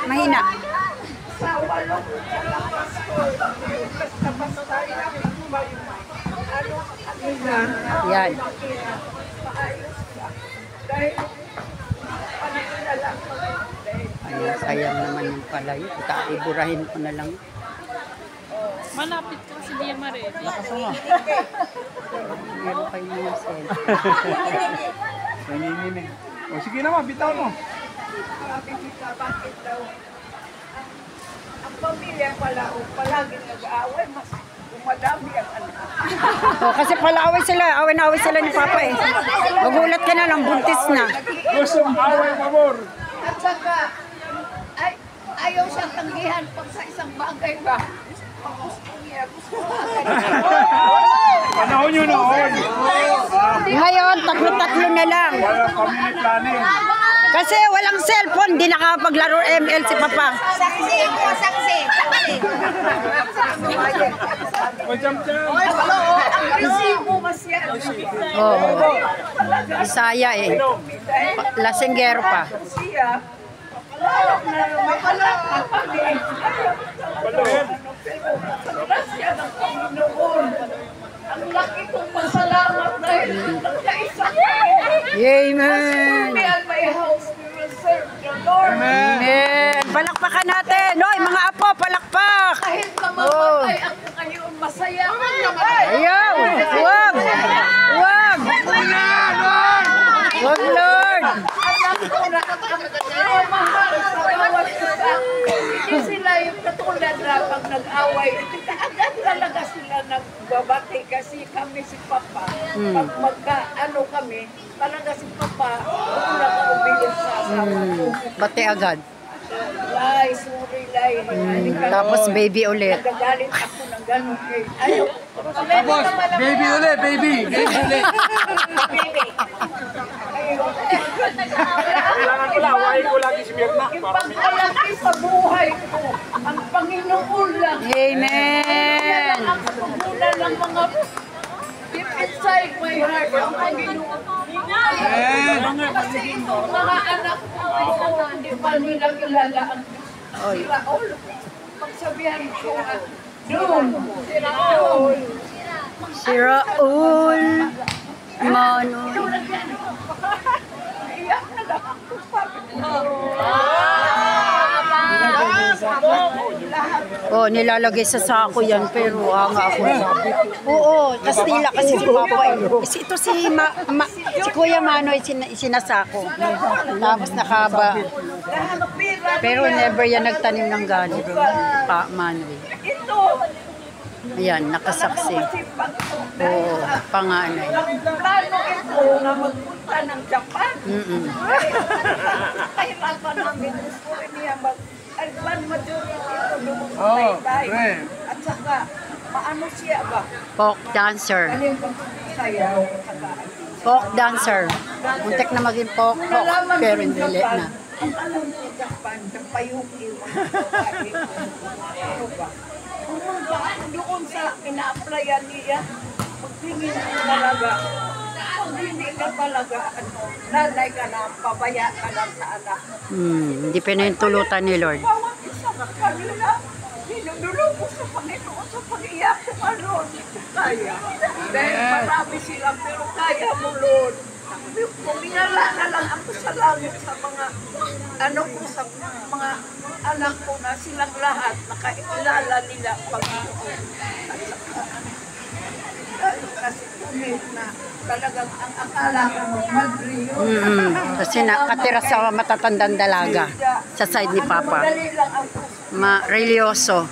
mahina. Yan. Ay, sayang naman yung palayo. Iburahin ko na lang. Malapit ka si Dia Mare. Lakas mo. Meron kayo mga sel. Nanginginig. O sige naman, bitaw mo. Bakit daw? Ang pamilya pala, palagi nag-aaway, mas dumadami ang anak. Oh, kasi pala away sila. Away-away sila ni Papa eh. Magulat ka na lang, buntis na. Gusto mong away, pabor. At saka, ayaw siyang tanggihan pag sa isang bagay ba? Gusto niya. Panahon nyo noon. Ngayon, tatlo-tatlo na lang. Walang family planning. Kasi walang cellphone, di nakapaglaro ML si Papa. Saksi mo, saksi. O, jam-jam. Ang resibo mas yan. Oo. Bisaya eh. Lasinggero pa. Siya, mapalak na kami. Paluhin. Grasya ng Panginoon. Ang laki kong pasalamat dahil nagkaisa Amen. me and my house we will serve the Lord. Amen. Palakpakan natin. Hoy, mga apo, palakpak. Kahit mamamatay ako ngayon, masaya ako naman. Ayaw. Huwag. Huwag. Huwag, Lord. Alam ko na ang mahal sa bawat isa. Hindi sila yung katulad na pag nag-away. Agad talaga sila nagbabati kasi kami si Papa. Pag magka-ano kami, talaga si Papa, kung nakaubilis sa asawa ko. Bate agad. Lai, sorry, Lai. Tapos baby ulit. Nagagalit ako ng gano'n. Ayaw. Tapos, baby ulit, baby. Baby ulit. Kailangan ko lang, hawain ko lagi si Mirna. Ipagkalaki sa buhay ko. Ang Panginoon lang. Amen. Ang pagkukunan ng mga deep inside my heart. Ang Panginoon. Kasi itong mga anak ko, hindi pa nila kilala ang si Raul. Pagsabihan ko na, doon, si Raul. Si Raul. Mano. Iyak na lang ako. Oh, nilalagay sa sako yan, pero anga ako. Oo, Kastila kasi si Papa eh. Kasi ito si Kuya Manoy sinasako. Tapos nakaba. Pero never yan nagtanim ng gani. Pa Manoy. Ito, Ayan, nakasaksi. Oo, panganay. plano ito na magpunta ng Japan. Kahirapan namin gusto rin niya mag-urban majority ito doon sa Taytay. At saka, paano siya ba? Folk dancer. Ano yung sayaw? Folk dancer. Muntik na maging folk, pero hindi na. Ang alam mo Japan, Japayuki, mga babae. Ano ba? Doon sa ina-applyan niya, magtingin ka talaga. Kung hindi ka talaga, nanay ka na, pabaya ka lang sa anak. Hindi pinahintulutan ni Lord. Bawat isa ka kanila, dinudulog ko sa Panginoon sa pag-iyak ko ano, kaya. Dahil marami silang, pero kaya mo, Lord. Puminala na lang ako sa langit sa mga ano ko, sa mga anak ko na silang lahat nakailala nila Panginoon. Kasi tunit na talagang ang akala ko mag-rio. Kasi nakatira sa matatandang dalaga sa side ni Papa. Madali lang ang Ma-religyoso.